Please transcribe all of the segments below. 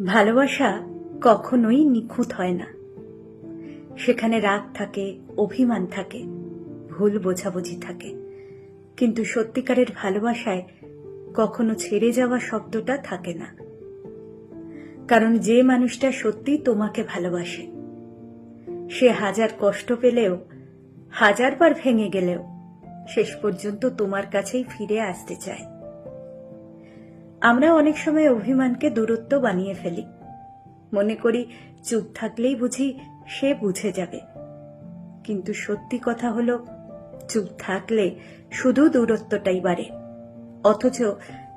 ভালোবাসা কখনোই নিখুঁত হয় না। সেখানে রাগ থাকে, অভিমান থাকে, ভুল বোঝাবুঝি থাকে, কিন্তু সত্যিকারের ভালোবাসায় কখনো ছেড়ে যাওয়া শব্দটা থাকে না। কারণ যে মানুষটা সত্যি তোমাকে ভালোবাসে, সে হাজার কষ্ট পেলেও, হাজারবার ভেঙে গেলেও শেষ পর্যন্ত তোমার কাছেই ফিরে আসতে চায়। আমরা অনেক সময় অভিমানকে দূরত্ব বানিয়ে ফেলি, মনে করি চুপ থাকলেই বুঝি সে বুঝে যাবে। কিন্তু সত্যি কথা হলো, চুপ থাকলে শুধু দূরত্বটাই বাড়ে। অথচ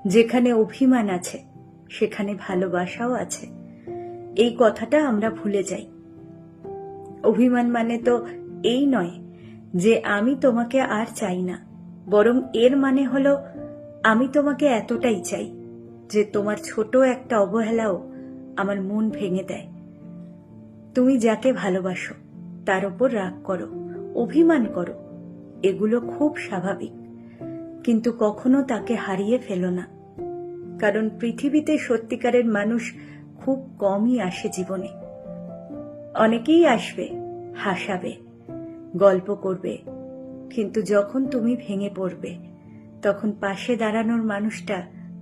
যেখানে অভিমান আছে সেখানে ভালোবাসাও আছে, এই কথাটা আমরা ভুলে যাই। অভিমান মানে তো এই নয় যে আমি তোমাকে আর চাই না, বরং এর মানে হলো আমি তোমাকে এতটাই চাই যে তোমার ছোট একটা অবহেলাও আমার মন ভেঙে দেয়। তুমি যাকে ভালোবাসো তার উপর রাগ করো, অভিমান করো, এগুলো খুব স্বাভাবিক, কিন্তু কখনো তাকে হারিয়ে ফেলো না। কারণ পৃথিবীতে সত্যিকারের মানুষ খুব কমই আসে জীবনে। অনেকেই আসবে, হাসাবে, গল্প করবে, কিন্তু যখন তুমি ভেঙে পড়বে তখন পাশে দাঁড়ানোর মানুষটা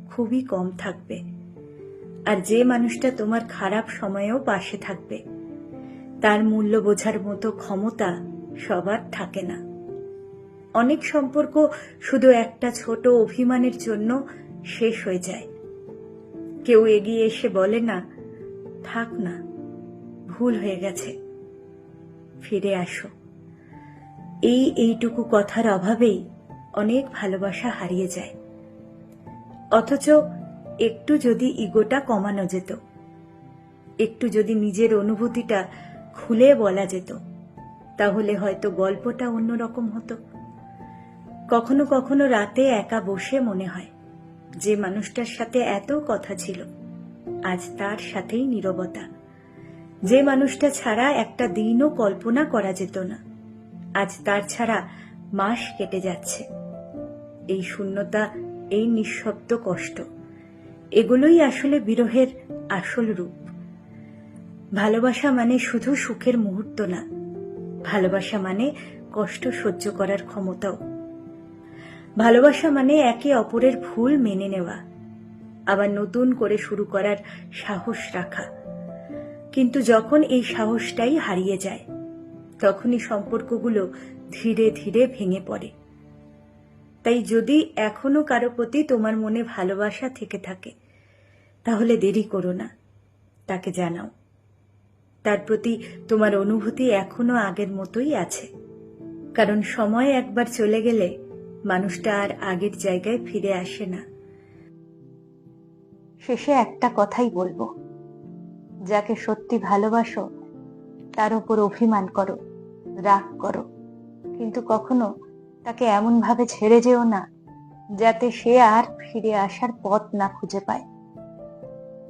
খুবই কম থাকবে। আর যে মানুষটা তোমার খারাপ সময়েও পাশে থাকবে, তার মূল্য বোঝার মতো ক্ষমতা সবার থাকে না। অনেক সম্পর্ক শুধু একটা ছোট অভিমানের জন্য শেষ হয়ে যায়। কেউ এগিয়ে এসে বলে না, থাক না, ভুল হয়ে গেছে, ফিরে আসো। এইটুকু কথার অভাবেই অনেক ভালোবাসা হারিয়ে যায়। অথচ একটু যদি ইগোটা কমানো যেত, একটু যদি নিজের অনুভূতিটা খুলে বলা যেত, তাহলে হয়তো গল্পটা অন্যরকম হতো। কখনো কখনো রাতে একা বসে মনে হয়, যে মানুষটার সাথে এত কথা ছিল, আজ তার সাথেই নীরবতা। যে মানুষটা ছাড়া একটা দিনও কল্পনা করা যেত না, আজ তার ছাড়া মাস কেটে যাচ্ছে। এই শূন্যতা, এই নিঃশব্দ কষ্ট, এগুলোই আসলে বিরহের আসল রূপ। ভালোবাসা মানে শুধু সুখের মুহূর্ত না, ভালোবাসা মানে কষ্ট সহ্য করার ক্ষমতাও। ভালোবাসা মানে একে অপরের ভুল মেনে নেওয়া, আবার নতুন করে শুরু করার সাহস রাখা। কিন্তু যখন এই সাহসটাই হারিয়ে যায়, তখনই সম্পর্কগুলো ধীরে ধীরে ভেঙে পড়ে। তাই যদি এখনো কারো প্রতি তোমার মনে ভালোবাসা থেকে থাকে, তাহলে দেরি করো না, তাকে জানাও। তার প্রতি তোমার অনুভূতি এখনো আগের মতোই আছে। কারণ সময় একবার চলে গেলে মানুষটা আর আগের জায়গায় ফিরে আসে না। শেষে একটা কথাই বলবো, যাকে সত্যি ভালোবাসো তার উপর অভিমান করো, রাগ করো, কিন্তু কখনো তাকে এমন ভাবে ছেড়ে যেও না যাতে সে আর ফিরে আসার পথ না খুঁজে পায়।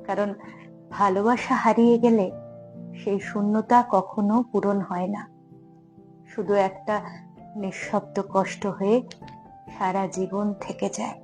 কারণ ভালোবাসা হারিয়ে গেলে সেই শূন্যতা কখনো পূরণ হয় না, শুধু একটা নিঃশব্দ কষ্ট হয়ে সারা জীবন থেকে যায়।